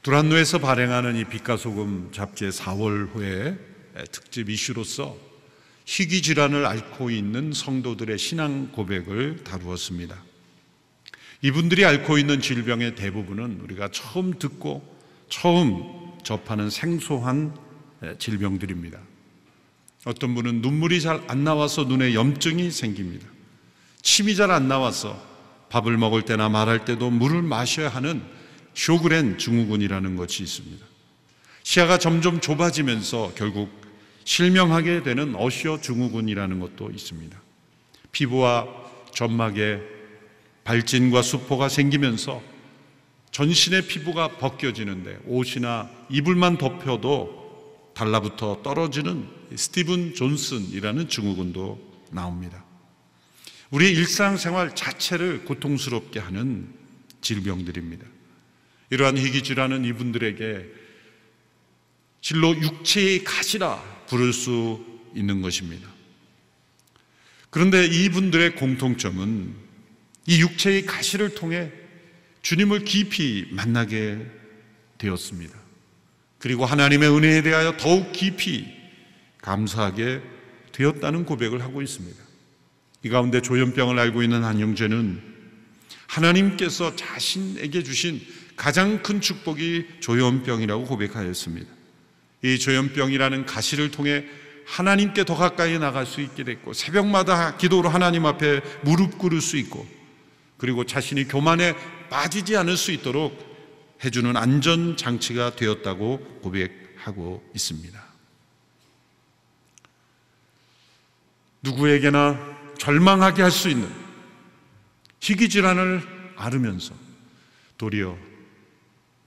두란노에서 발행하는 이 빛과 소금 잡지의 4월 호의 특집 이슈로서 희귀 질환을 앓고 있는 성도들의 신앙 고백을 다루었습니다. 이분들이 앓고 있는 질병의 대부분은 우리가 처음 듣고 처음 접하는 생소한 질병들입니다. 어떤 분은 눈물이 잘 안 나와서 눈에 염증이 생깁니다. 침이 잘 안 나와서 밥을 먹을 때나 말할 때도 물을 마셔야 하는 쇼그렌 증후군이라는 것이 있습니다. 시야가 점점 좁아지면서 결국 실명하게 되는 어시어 증후군이라는 것도 있습니다. 피부와 점막에 발진과 수포가 생기면서 전신의 피부가 벗겨지는데 옷이나 이불만 덮여도 달라붙어 떨어지는 스티븐 존슨이라는 증후군도 나옵니다. 우리의 일상생활 자체를 고통스럽게 하는 질병들입니다. 이러한 희귀질환은 이분들에게 진로 육체의 가시라 부를 수 있는 것입니다. 그런데 이분들의 공통점은 이 육체의 가시를 통해 주님을 깊이 만나게 되었습니다. 그리고 하나님의 은혜에 대하여 더욱 깊이 감사하게 되었다는 고백을 하고 있습니다. 이 가운데 조현병을 앓고 있는 한 형제는 하나님께서 자신에게 주신 가장 큰 축복이 조현병이라고 고백하였습니다. 이 조현병이라는 가시를 통해 하나님께 더 가까이 나갈 수 있게 됐고, 새벽마다 기도로 하나님 앞에 무릎 꿇을 수 있고, 그리고 자신이 교만에 빠지지 않을 수 있도록 해주는 안전장치가 되었다고 고백하고 있습니다. 누구에게나 절망하게 할 수 있는 희귀질환을 앓으면서 도리어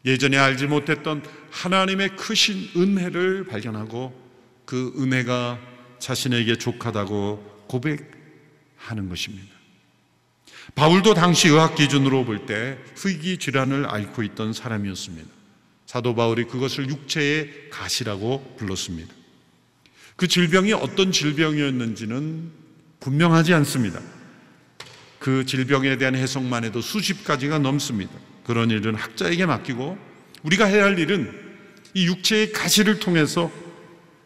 예전에 알지 못했던 하나님의 크신 은혜를 발견하고 그 은혜가 자신에게 족하다고 고백하는 것입니다. 바울도 당시 의학 기준으로 볼 때 희귀질환을 앓고 있던 사람이었습니다. 사도 바울이 그것을 육체의 가시라고 불렀습니다. 그 질병이 어떤 질병이었는지는 분명하지 않습니다. 그 질병에 대한 해석만 해도 수십 가지가 넘습니다. 그런 일은 학자에게 맡기고 우리가 해야 할 일은 이 육체의 가시를 통해서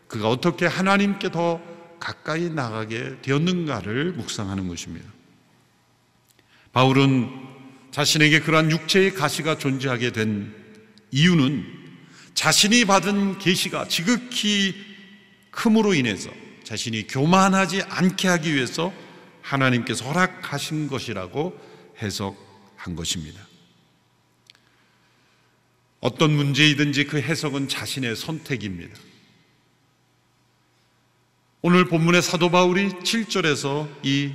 그가 어떻게 하나님께 더 가까이 나가게 되었는가를 묵상하는 것입니다. 바울은 자신에게 그러한 육체의 가시가 존재하게 된 이유는 자신이 받은 계시가 지극히 큼으로 인해서 자신이 교만하지 않게 하기 위해서 하나님께서 허락하신 것이라고 해석한 것입니다. 어떤 문제이든지 그 해석은 자신의 선택입니다. 오늘 본문의 사도 바울이 7절에서 이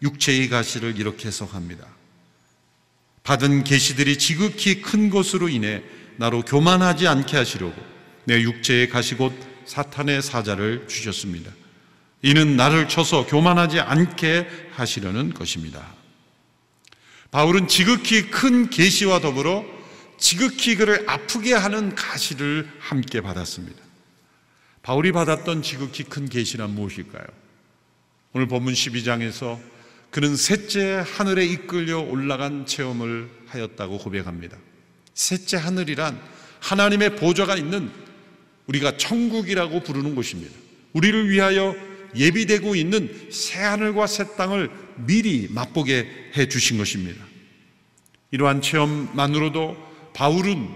육체의 가시를 이렇게 해석합니다. 받은 계시들이 지극히 큰 것으로 인해 나로 교만하지 않게 하시려고 내 육체의 가시 곧 사탄의 사자를 주셨습니다. 이는 나를 쳐서 교만하지 않게 하시려는 것입니다. 바울은 지극히 큰 계시와 더불어 지극히 그를 아프게 하는 가시를 함께 받았습니다. 바울이 받았던 지극히 큰 계시란 무엇일까요? 오늘 본문 12장에서 그는 셋째 하늘에 이끌려 올라간 체험을 하였다고 고백합니다. 셋째 하늘이란 하나님의 보좌가 있는 우리가 천국이라고 부르는 곳입니다. 우리를 위하여 예비되고 있는 새 하늘과 새 땅을 미리 맛보게 해 주신 것입니다. 이러한 체험만으로도 바울은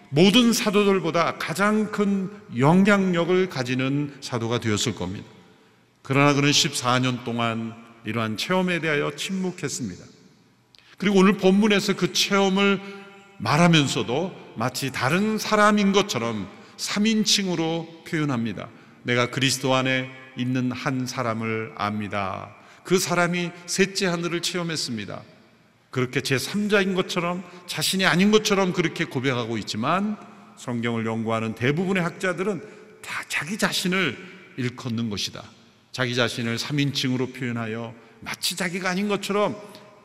모든 사도들보다 가장 큰 영향력을 가지는 사도가 되었을 겁니다. 그러나 그는 14년 동안 이러한 체험에 대하여 침묵했습니다. 그리고 오늘 본문에서 그 체험을 말하면서도 마치 다른 사람인 것처럼 3인칭으로 표현합니다. 내가 그리스도 안에 있는 한 사람을 압니다. 그 사람이 셋째 하늘을 체험했습니다. 그렇게 제3자인 것처럼 자신이 아닌 것처럼 그렇게 고백하고 있지만 성경을 연구하는 대부분의 학자들은 다 자기 자신을 일컫는 것이다. 자기 자신을 3인칭으로 표현하여 마치 자기가 아닌 것처럼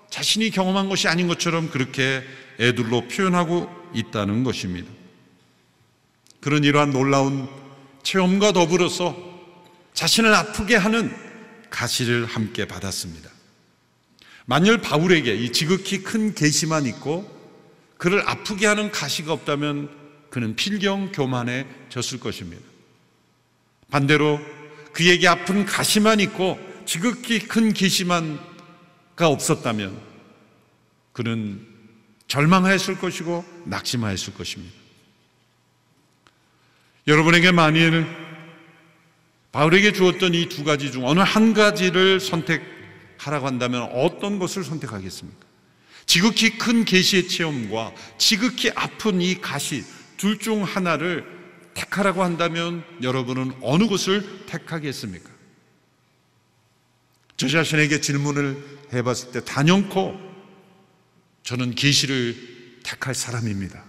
자신이 경험한 것이 아닌 것처럼 그렇게 애둘러 표현하고 있다는 것입니다. 그런 이러한 놀라운 체험과 더불어서 자신을 아프게 하는 가시를 함께 받았습니다. 만일 바울에게 이 지극히 큰 계시만 있고 그를 아프게 하는 가시가 없다면 그는 필경 교만해졌을 것입니다. 반대로 그에게 아픈 가시만 있고 지극히 큰 계시만가 없었다면 그는 절망하였을 것이고 낙심하였을 것입니다. 여러분에게 만일 바울에게 주었던 이 두 가지 중 어느 한 가지를 선택하라고 한다면 어떤 것을 선택하겠습니까? 지극히 큰 계시의 체험과 지극히 아픈 이 가시 둘 중 하나를 택하라고 한다면 여러분은 어느 것을 택하겠습니까? 저 자신에게 질문을 해봤을 때 단연코 저는 계시를 택할 사람입니다.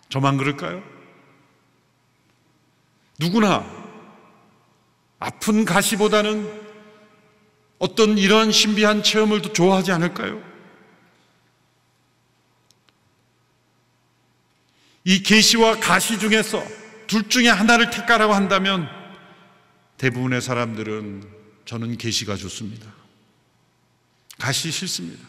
저만 그럴까요? 누구나 아픈 가시보다는 어떤 이러한 신비한 체험을 더 좋아하지 않을까요? 이 계시와 가시 중에서 둘 중에 하나를 택하라고 한다면 대부분의 사람들은 저는 계시가 좋습니다. 가시 싫습니다.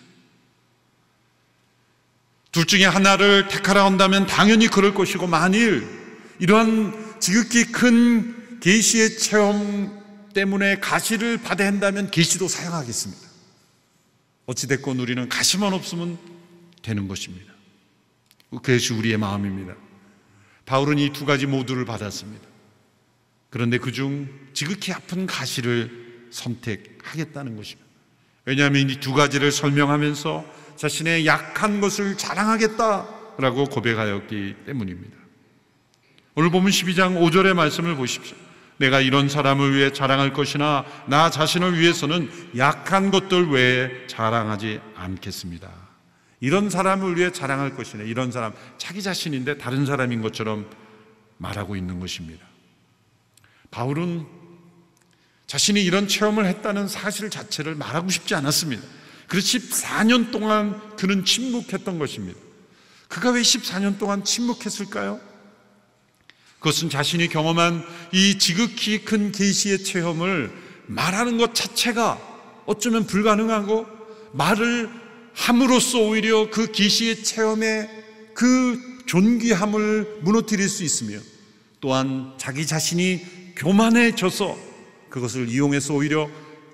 둘 중에 하나를 택하라고 한다면 당연히 그럴 것이고, 만일 이러한 지극히 큰 계시의 체험 때문에 가시를 받아야 한다면 계시도 사용하겠습니다. 어찌됐건 우리는 가시만 없으면 되는 것입니다. 그것이 우리의 마음입니다. 바울은 이 두 가지 모두를 받았습니다. 그런데 그중 지극히 아픈 가시를 선택하겠다는 것입니다. 왜냐하면 이 두 가지를 설명하면서 자신의 약한 것을 자랑하겠다라고 고백하였기 때문입니다. 오늘 보면 12장 5절의 말씀을 보십시오. 내가 이런 사람을 위해 자랑할 것이나 나 자신을 위해서는 약한 것들 외에 자랑하지 않겠습니다. 이런 사람을 위해 자랑할 것이나, 이런 사람, 자기 자신인데 다른 사람인 것처럼 말하고 있는 것입니다. 바울은 자신이 이런 체험을 했다는 사실 자체를 말하고 싶지 않았습니다. 그래서 14년 동안 그는 침묵했던 것입니다. 그가 왜 14년 동안 침묵했을까요? 그것은 자신이 경험한 이 지극히 큰 계시의 체험을 말하는 것 자체가 어쩌면 불가능하고, 말을 함으로써 오히려 그 계시의 체험의 그 존귀함을 무너뜨릴 수 있으며, 또한 자기 자신이 교만해져서 그것을 이용해서 오히려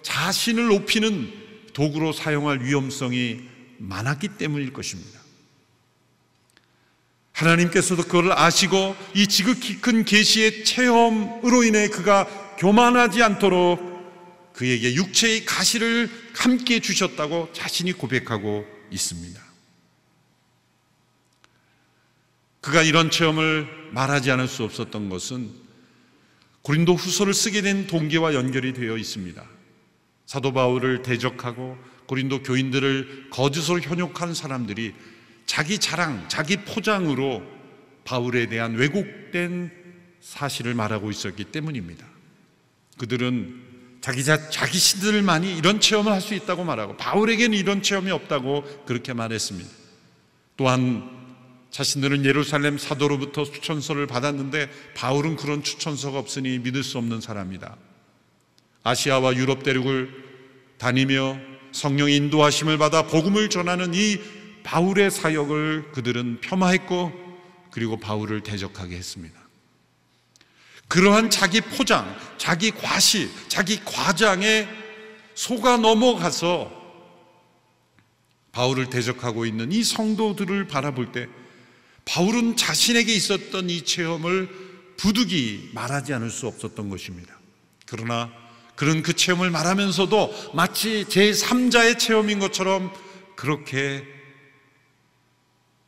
자신을 높이는 도구로 사용할 위험성이 많았기 때문일 것입니다. 하나님께서도 그걸 아시고 이 지극히 큰 계시의 체험으로 인해 그가 교만하지 않도록 그에게 육체의 가시를 함께 주셨다고 자신이 고백하고 있습니다. 그가 이런 체험을 말하지 않을 수 없었던 것은 고린도 후서를 쓰게 된 동기와 연결이 되어 있습니다. 사도 바울을 대적하고 고린도 교인들을 거짓으로 현혹한 사람들이 자기 자랑, 자기 포장으로 바울에 대한 왜곡된 사실을 말하고 있었기 때문입니다. 그들은 자기 신들만이 이런 체험을 할 수 있다고 말하고 바울에게는 이런 체험이 없다고 그렇게 말했습니다. 또한 자신들은 예루살렘 사도로부터 추천서를 받았는데 바울은 그런 추천서가 없으니 믿을 수 없는 사람이다. 아시아와 유럽 대륙을 다니며 성령의 인도하심을 받아 복음을 전하는 이 바울의 사역을 그들은 폄하했고, 그리고 바울을 대적하게 했습니다. 그러한 자기 포장, 자기 과시, 자기 과장에 속아 넘어가서 바울을 대적하고 있는 이 성도들을 바라볼 때 바울은 자신에게 있었던 이 체험을 부득이 말하지 않을 수 없었던 것입니다. 그러나 그런 그 체험을 말하면서도 마치 제3자의 체험인 것처럼 그렇게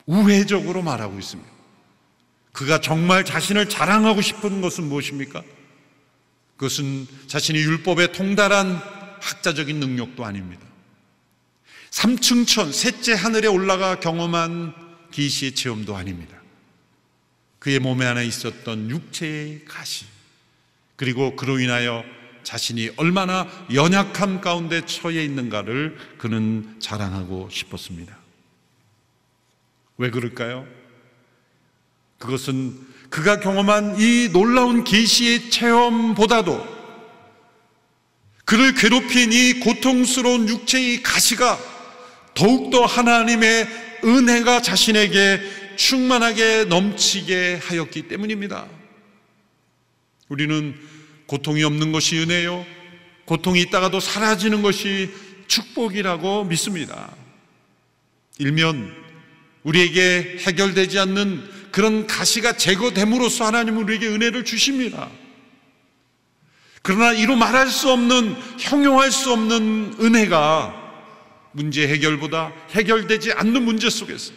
우회적으로 말하고 있습니다. 그가 정말 자신을 자랑하고 싶은 것은 무엇입니까? 그것은 자신이 율법에 통달한 학자적인 능력도 아닙니다. 3층 천, 셋째 하늘에 올라가 경험한 계시의 체험도 아닙니다. 그의 몸에 안에 있었던 육체의 가시, 그리고 그로 인하여 자신이 얼마나 연약함 가운데 처해 있는가를 그는 자랑하고 싶었습니다. 왜 그럴까요? 그것은 그가 경험한 이 놀라운 계시의 체험보다도 그를 괴롭힌 이 고통스러운 육체의 가시가 더욱더 하나님의 은혜가 자신에게 충만하게 넘치게 하였기 때문입니다. 우리는 고통이 없는 것이 은혜요, 고통이 있다가도 사라지는 것이 축복이라고 믿습니다. 일면 우리에게 해결되지 않는 그런 가시가 제거됨으로써 하나님은 우리에게 은혜를 주십니다. 그러나 이루 말할 수 없는, 형용할 수 없는 은혜가 문제 해결보다 해결되지 않는 문제 속에서,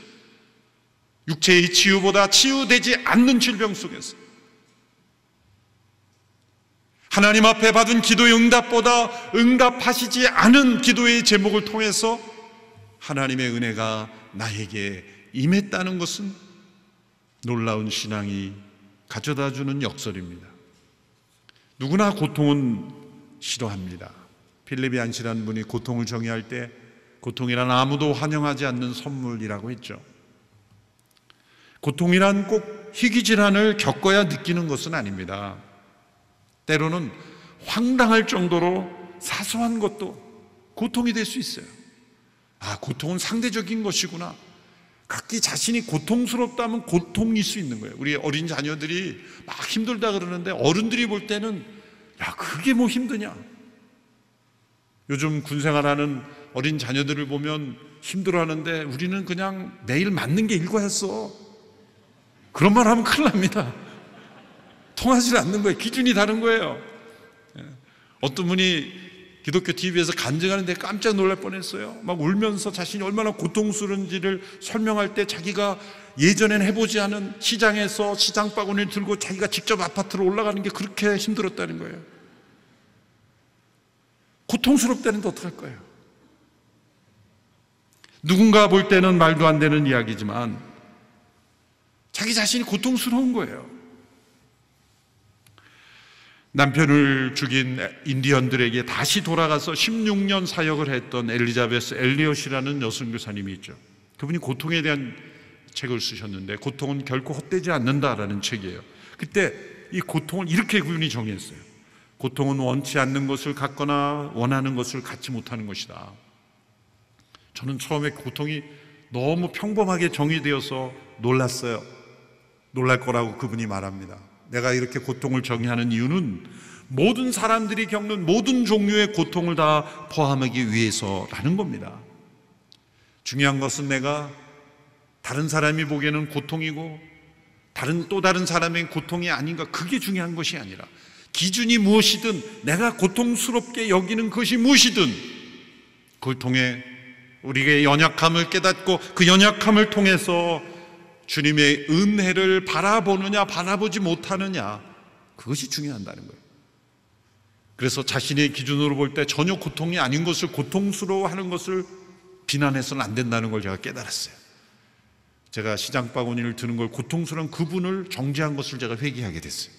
육체의 치유보다 치유되지 않는 질병 속에서, 하나님 앞에 받은 기도의 응답보다 응답하시지 않은 기도의 제목을 통해서 하나님의 은혜가 나에게 임했다는 것은 놀라운 신앙이 가져다주는 역설입니다. 누구나 고통은 싫어합니다. 필립이 안시라는 분이 고통을 정의할 때 고통이란 아무도 환영하지 않는 선물이라고 했죠. 고통이란 꼭 희귀질환을 겪어야 느끼는 것은 아닙니다. 때로는 황당할 정도로 사소한 것도 고통이 될 수 있어요. 아, 고통은 상대적인 것이구나. 각기 자신이 고통스럽다면 고통일 수 있는 거예요. 우리 어린 자녀들이 막 힘들다 그러는데 어른들이 볼 때는 야, 그게 뭐 힘드냐. 요즘 군생활하는 어린 자녀들을 보면 힘들어하는데 우리는 그냥 매일 맞는 게 일과였어. 그런 말 하면 큰일 납니다. 통하지 않는 거예요. 기준이 다른 거예요. 어떤 분이 기독교 TV에서 간증하는데 깜짝 놀랄 뻔했어요. 막 울면서 자신이 얼마나 고통스러운지를 설명할 때 자기가 예전에는 해보지 않은 시장에서 시장 바구니를 들고 자기가 직접 아파트로 올라가는 게 그렇게 힘들었다는 거예요. 고통스럽다는데 어떡할 거예요? 누군가 볼 때는 말도 안 되는 이야기지만 자기 자신이 고통스러운 거예요. 남편을 죽인 인디언들에게 다시 돌아가서 16년 사역을 했던 엘리자베스 엘리엇이라는 여성 교사님이 있죠. 그분이 고통에 대한 책을 쓰셨는데 고통은 결코 헛되지 않는다라는 책이에요. 그때 이 고통을 이렇게 그분이 정의했어요. 고통은 원치 않는 것을 갖거나 원하는 것을 갖지 못하는 것이다. 저는 처음에 고통이 너무 평범하게 정의되어서 놀랐어요. 놀랄 거라고 그분이 말합니다. 내가 이렇게 고통을 정의하는 이유는 모든 사람들이 겪는 모든 종류의 고통을 다 포함하기 위해서라는 겁니다. 중요한 것은 내가 다른 사람이 보기에는 고통이고 또 다른 사람의 고통이 아닌가, 그게 중요한 것이 아니라 기준이 무엇이든 내가 고통스럽게 여기는 것이 무엇이든 그걸 통해 우리의 연약함을 깨닫고 그 연약함을 통해서 주님의 은혜를 바라보느냐 바라보지 못하느냐, 그것이 중요하다는 거예요. 그래서 자신의 기준으로 볼 때 전혀 고통이 아닌 것을 고통스러워하는 것을 비난해서는 안 된다는 걸 제가 깨달았어요. 제가 시장 바구니를 드는 걸 고통스러운 그분을 정죄한 것을 제가 회개하게 됐어요.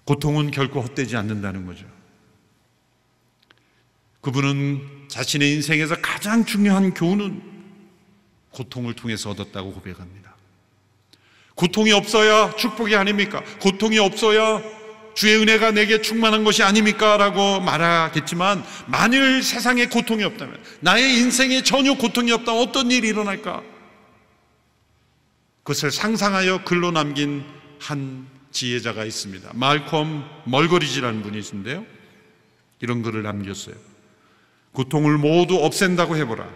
고통은 결코 헛되지 않는다는 거죠. 그분은 자신의 인생에서 가장 중요한 교훈은 고통을 통해서 얻었다고 고백합니다. 고통이 없어야 축복이 아닙니까? 고통이 없어야 주의 은혜가 내게 충만한 것이 아닙니까? 라고 말하겠지만, 만일 세상에 고통이 없다면, 나의 인생에 전혀 고통이 없다면 어떤 일이 일어날까? 그것을 상상하여 글로 남긴 한 지혜자가 있습니다. 말콤 멀거리지라는 분이 있는데요, 이런 글을 남겼어요. 고통을 모두 없앤다고 해보라.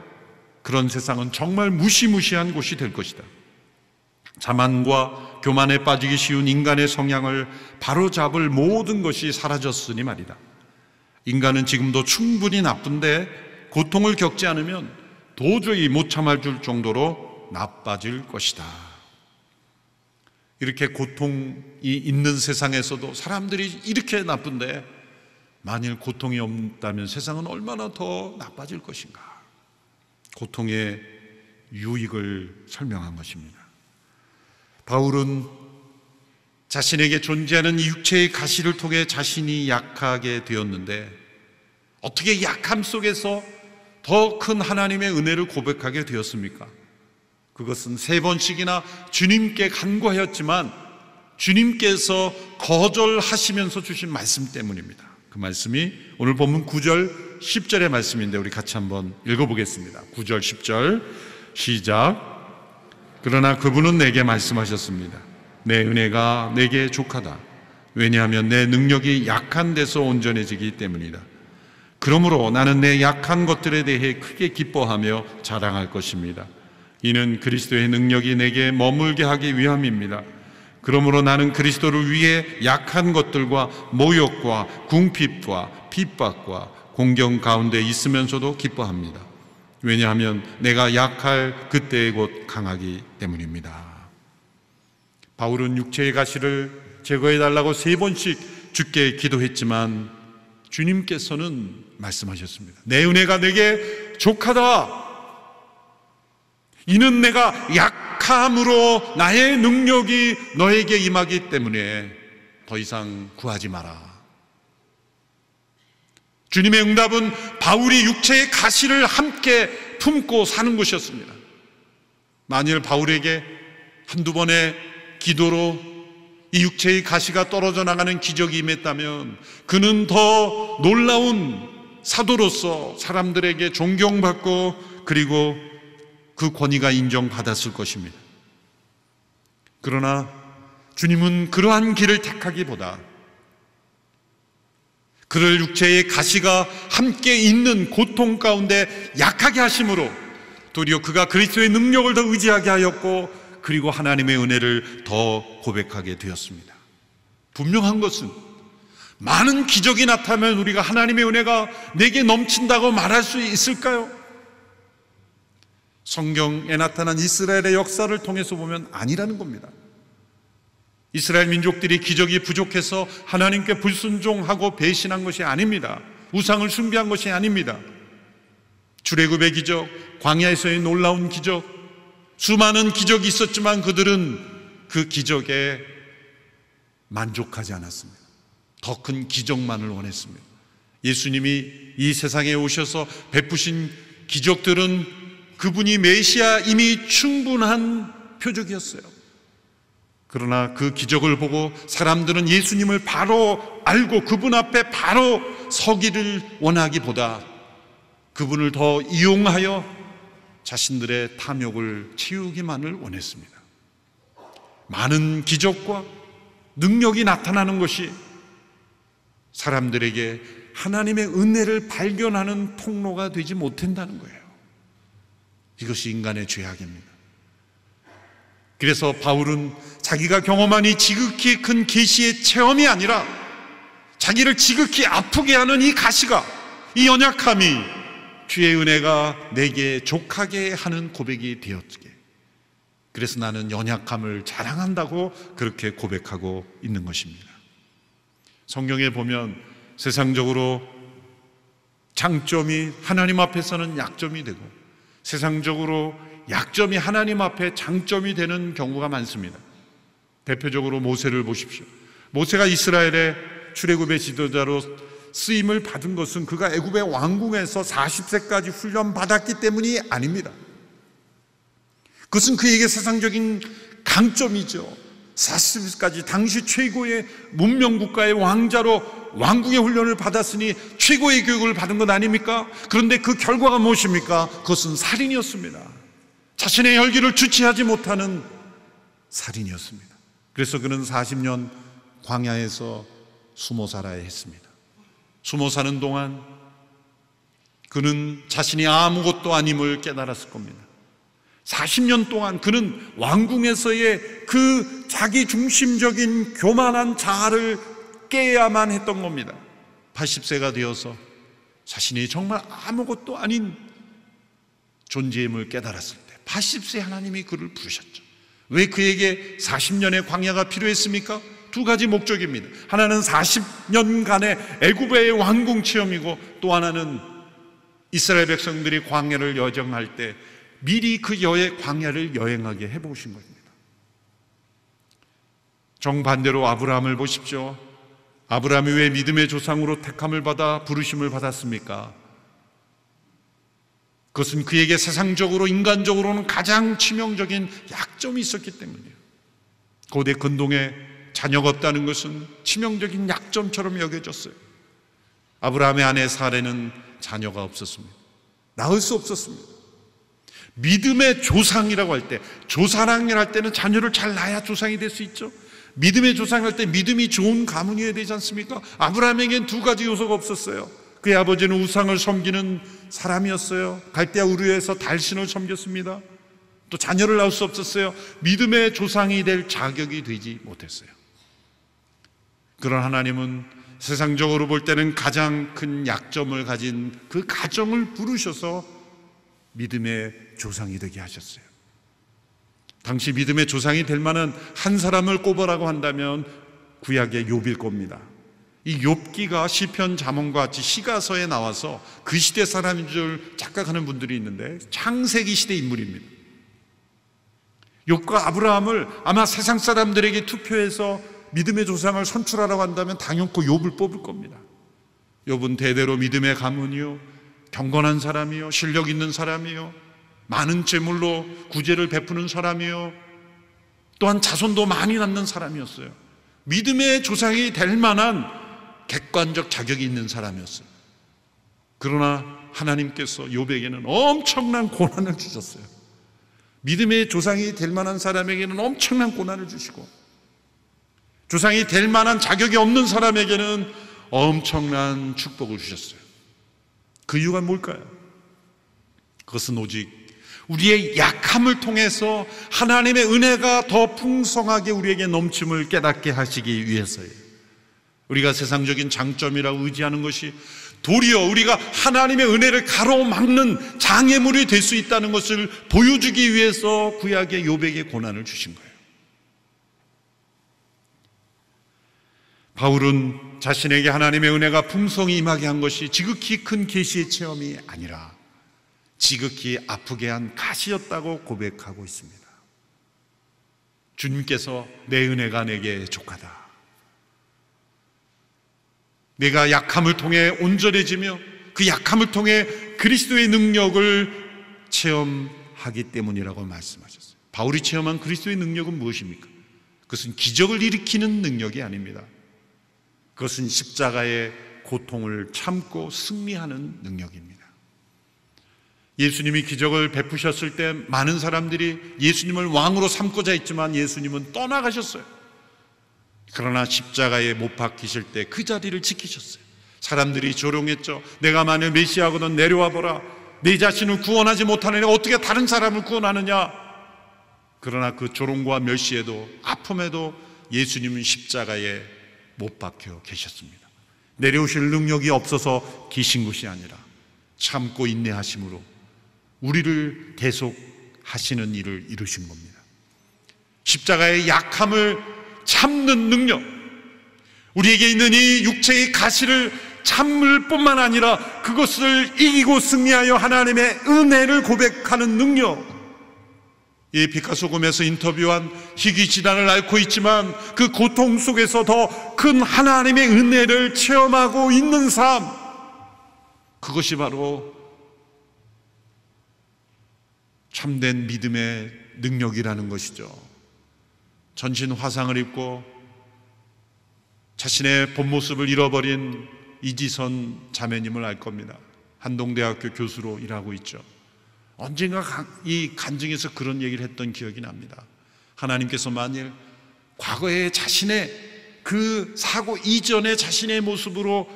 그런 세상은 정말 무시무시한 곳이 될 것이다. 자만과 교만에 빠지기 쉬운 인간의 성향을 바로잡을 모든 것이 사라졌으니 말이다. 인간은 지금도 충분히 나쁜데 고통을 겪지 않으면 도저히 못 참아줄 정도로 나빠질 것이다. 이렇게 고통이 있는 세상에서도 사람들이 이렇게 나쁜데 만일 고통이 없다면 세상은 얼마나 더 나빠질 것인가. 고통의 유익을 설명한 것입니다. 바울은 자신에게 존재하는 이 육체의 가시를 통해 자신이 약하게 되었는데 어떻게 약함 속에서 더 큰 하나님의 은혜를 고백하게 되었습니까? 그것은 3번씩이나 주님께 간구하였지만 주님께서 거절하시면서 주신 말씀 때문입니다. 그 말씀이 오늘 본문 9절 10절의 말씀인데 우리 같이 한번 읽어보겠습니다. 9절 10절 시작. 그러나 그분은 내게 말씀하셨습니다. 내 은혜가 내게 족하다. 왜냐하면 내 능력이 약한 데서 온전해지기 때문이다. 그러므로 나는 내 약한 것들에 대해 크게 기뻐하며 자랑할 것입니다. 이는 그리스도의 능력이 내게 머물게 하기 위함입니다. 그러므로 나는 그리스도를 위해 약한 것들과 모욕과 궁핍과 핍박과 공경 가운데 있으면서도 기뻐합니다. 왜냐하면 내가 약할 그때에 곧 강하기 때문입니다. 바울은 육체의 가시를 제거해달라고 3번씩 주께 기도했지만 주님께서는 말씀하셨습니다. 내 은혜가 내게 족하다. 이는 내가 약함으로 나의 능력이 너에게 임하기 때문에 더 이상 구하지 마라. 주님의 응답은 바울이 육체의 가시를 함께 품고 사는 것이었습니다. 만일 바울에게 한두 번의 기도로 이 육체의 가시가 떨어져 나가는 기적이 임했다면 그는 더 놀라운 사도로서 사람들에게 존경받고 그리고 그 권위가 인정받았을 것입니다. 그러나 주님은 그러한 길을 택하기보다 그를 육체의 가시가 함께 있는 고통 가운데 약하게 하심으로 도리어 그가 그리스도의 능력을 더 의지하게 하였고 그리고 하나님의 은혜를 더 고백하게 되었습니다. 분명한 것은 많은 기적이 나타나면 우리가 하나님의 은혜가 내게 넘친다고 말할 수 있을까요? 성경에 나타난 이스라엘의 역사를 통해서 보면 아니라는 겁니다. 이스라엘 민족들이 기적이 부족해서 하나님께 불순종하고 배신한 것이 아닙니다. 우상을 숭배한 것이 아닙니다. 출애굽의 기적, 광야에서의 놀라운 기적, 수많은 기적이 있었지만 그들은 그 기적에 만족하지 않았습니다. 더 큰 기적만을 원했습니다. 예수님이 이 세상에 오셔서 베푸신 기적들은 그분이 메시아임이 충분한 표적이었어요. 그러나 그 기적을 보고 사람들은 예수님을 바로 알고 그분 앞에 바로 서기를 원하기보다 그분을 더 이용하여 자신들의 탐욕을 채우기만을 원했습니다. 많은 기적과 능력이 나타나는 것이 사람들에게 하나님의 은혜를 발견하는 통로가 되지 못한다는 거예요. 이것이 인간의 죄악입니다. 그래서 바울은 자기가 경험한 이 지극히 큰 계시의 체험이 아니라 자기를 지극히 아프게 하는 이 가시가, 이 연약함이 주의 은혜가 내게 족하게 하는 고백이 되었기에, 그래서 나는 연약함을 자랑한다고 그렇게 고백하고 있는 것입니다. 성경에 보면 세상적으로 장점이 하나님 앞에서는 약점이 되고 세상적으로 약점이 하나님 앞에 장점이 되는 경우가 많습니다. 대표적으로 모세를 보십시오. 모세가 이스라엘의 출애굽의 지도자로 쓰임을 받은 것은 그가 애굽의 왕궁에서 40세까지 훈련받았기 때문이 아닙니다. 그것은 그에게 세상적인 강점이죠. 40세까지 당시 최고의 문명국가의 왕자로 왕궁의 훈련을 받았으니 최고의 교육을 받은 것 아닙니까? 그런데 그 결과가 무엇입니까? 그것은 살인이었습니다. 자신의 혈기를 주체하지 못하는 살인이었습니다. 그래서 그는 40년 광야에서 숨어 살아야 했습니다. 숨어 사는 동안 그는 자신이 아무것도 아님을 깨달았을 겁니다. 40년 동안 그는 왕궁에서의 그 자기 중심적인 교만한 자아를 깨야만 했던 겁니다. 80세가 되어서 자신이 정말 아무것도 아닌 존재임을 깨달았을 때 80세 하나님이 그를 부르셨죠. 왜 그에게 40년의 광야가 필요했습니까? 두 가지 목적입니다. 하나는 40년간의 애굽의 왕궁 체험이고 또 하나는 이스라엘 백성들이 광야를 여정할 때 미리 그 광야를 여행하게 해보신 겁니다. 정반대로 아브라함을 보십시오. 아브라함이 왜 믿음의 조상으로 택함을 받아 부르심을 받았습니까? 그것은 그에게 세상적으로 인간적으로는 가장 치명적인 약점이 있었기 때문이에요. 고대 근동에 자녀가 없다는 것은 치명적인 약점처럼 여겨졌어요. 아브라함의 아내 사레는 자녀가 없었습니다. 낳을 수 없었습니다. 믿음의 조상이라고 할 때, 조상이라 할 때는 자녀를 잘 낳아야 조상이 될 수 있죠. 믿음의 조상할 때 믿음이 좋은 가문이어야 되지 않습니까? 아브라함에겐 두 가지 요소가 없었어요. 그의 아버지는 우상을 섬기는 사람이었어요. 갈대아 우르에서 달신을 섬겼습니다. 또 자녀를 낳을 수 없었어요. 믿음의 조상이 될 자격이 되지 못했어요. 그런 하나님은 세상적으로 볼 때는 가장 큰 약점을 가진 그 가정을 부르셔서 믿음의 조상이 되게 하셨어요. 당시 믿음의 조상이 될 만한 한 사람을 꼽으라고 한다면 구약의 욥일 겁니다. 이 욥기가 시편 잠언과 같이 시가서에 나와서 그 시대 사람인 줄 착각하는 분들이 있는데 창세기 시대 인물입니다. 욥과 아브라함을 아마 세상 사람들에게 투표해서 믿음의 조상을 선출하라고 한다면 당연코 욥을 뽑을 겁니다. 욥은 대대로 믿음의 가문이요, 경건한 사람이요, 실력 있는 사람이요, 많은 재물로 구제를 베푸는 사람이요, 또한 자손도 많이 낳는 사람이었어요. 믿음의 조상이 될 만한 객관적 자격이 있는 사람이었어요. 그러나 하나님께서 욥에게는 엄청난 고난을 주셨어요. 믿음의 조상이 될 만한 사람에게는 엄청난 고난을 주시고, 조상이 될 만한 자격이 없는 사람에게는 엄청난 축복을 주셨어요. 그 이유가 뭘까요? 그것은 오직 우리의 약함을 통해서 하나님의 은혜가 더 풍성하게 우리에게 넘침을 깨닫게 하시기 위해서예요. 우리가 세상적인 장점이라고 의지하는 것이 도리어 우리가 하나님의 은혜를 가로막는 장애물이 될 수 있다는 것을 보여주기 위해서 구약의 욥에게 고난을 주신 거예요. 바울은 자신에게 하나님의 은혜가 풍성히 임하게 한 것이 지극히 큰 계시의 체험이 아니라 지극히 아프게 한 가시였다고 고백하고 있습니다. 주님께서 내 은혜가 내게 족하다, 내가 약함을 통해 온전해지며 그 약함을 통해 그리스도의 능력을 체험하기 때문이라고 말씀하셨어요. 바울이 체험한 그리스도의 능력은 무엇입니까? 그것은 기적을 일으키는 능력이 아닙니다. 그것은 십자가의 고통을 참고 승리하는 능력입니다. 예수님이 기적을 베푸셨을 때 많은 사람들이 예수님을 왕으로 삼고자 했지만 예수님은 떠나가셨어요. 그러나 십자가에 못 박히실 때 그 자리를 지키셨어요. 사람들이 조롱했죠. 내가 만일 메시아거든 내려와 보라. 내 자신을 구원하지 못하느니 어떻게 다른 사람을 구원하느냐. 그러나 그 조롱과 멸시에도 아픔에도 예수님은 십자가에 못 박혀 계셨습니다. 내려오실 능력이 없어서 계신 것이 아니라 참고 인내하심으로 우리를 계속하시는 일을 이루신 겁니다. 십자가의 약함을 참는 능력, 우리에게 있는 이 육체의 가시를 참을 뿐만 아니라 그것을 이기고 승리하여 하나님의 은혜를 고백하는 능력. 이 피카소금에서 인터뷰한 희귀 질환을 앓고 있지만 그 고통 속에서 더 큰 하나님의 은혜를 체험하고 있는 삶, 그것이 바로 참된 믿음의 능력이라는 것이죠. 전신 화상을 입고 자신의 본 모습을 잃어버린 이지선 자매님을 알 겁니다. 한동대학교 교수로 일하고 있죠. 언젠가 이 간증에서 그런 얘기를 했던 기억이 납니다. 하나님께서 만일 과거에 자신의 그 사고 이전의 자신의 모습으로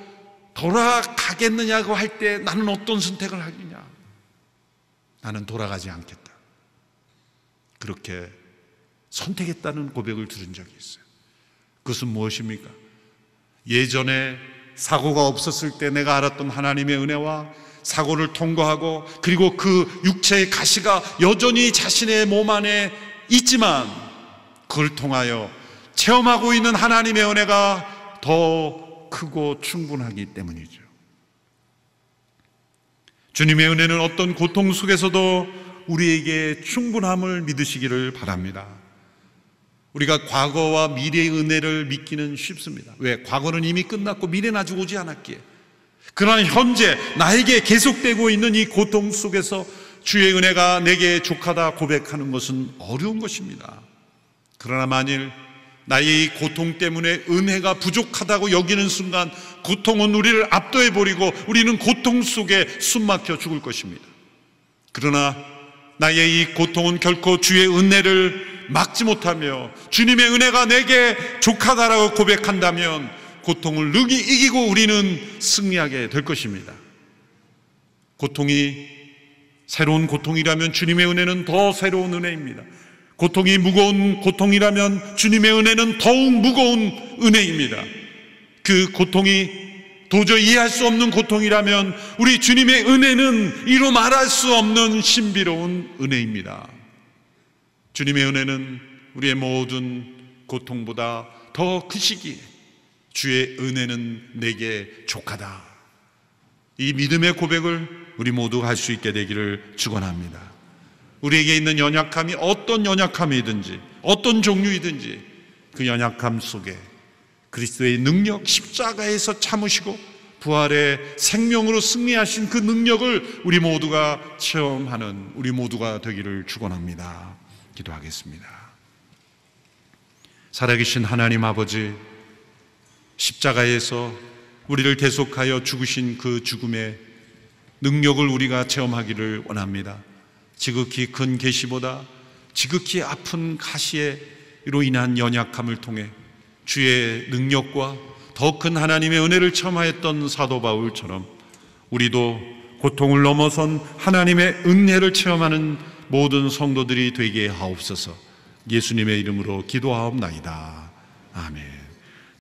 돌아가겠느냐고 할 때 나는 어떤 선택을 하겠냐? 나는 돌아가지 않겠다. 그렇게 선택했다는 고백을 들은 적이 있어요. 그것은 무엇입니까? 예전에 사고가 없었을 때 내가 알았던 하나님의 은혜와 사고를 통과하고 그리고 그 육체의 가시가 여전히 자신의 몸 안에 있지만 그걸 통하여 체험하고 있는 하나님의 은혜가 더 크고 충분하기 때문이죠. 주님의 은혜는 어떤 고통 속에서도 우리에게 충분함을 믿으시기를 바랍니다. 우리가 과거와 미래의 은혜를 믿기는 쉽습니다. 왜? 과거는 이미 끝났고 미래는 아직 오지 않았기에. 그러나 현재 나에게 계속되고 있는 이 고통 속에서 주의 은혜가 내게 족하다 고백하는 것은 어려운 것입니다. 그러나 만일 나의 이 고통 때문에 은혜가 부족하다고 여기는 순간 고통은 우리를 압도해버리고 우리는 고통 속에 숨막혀 죽을 것입니다. 그러나 나의 이 고통은 결코 주의 은혜를 막지 못하며 주님의 은혜가 내게 족하다라고 고백한다면 고통을 능히 이기고 우리는 승리하게 될 것입니다. 고통이 새로운 고통이라면 주님의 은혜는 더 새로운 은혜입니다. 고통이 무거운 고통이라면 주님의 은혜는 더욱 무거운 은혜입니다. 그 고통이 도저히 이해할 수 없는 고통이라면 우리 주님의 은혜는 이루 말할 수 없는 신비로운 은혜입니다. 주님의 은혜는 우리의 모든 고통보다 더 크시기에 주의 은혜는 내게 족하다. 이 믿음의 고백을 우리 모두가 할 수 있게 되기를 축원합니다. 우리에게 있는 연약함이 어떤 연약함이든지 어떤 종류이든지 그 연약함 속에 그리스도의 능력, 십자가에서 참으시고 부활의 생명으로 승리하신 그 능력을 우리 모두가 체험하는 우리 모두가 되기를 축원합니다. 기도하겠습니다. 살아계신 하나님 아버지, 십자가에서 우리를 대속하여 죽으신 그 죽음의 능력을 우리가 체험하기를 원합니다. 지극히 큰 계시보다 지극히 아픈 가시로 인한 연약함을 통해 주의 능력과 더 큰 하나님의 은혜를 체험하였던 사도 바울처럼 우리도 고통을 넘어선 하나님의 은혜를 체험하는 모든 성도들이 되게 하옵소서. 예수님의 이름으로 기도하옵나이다. 아멘.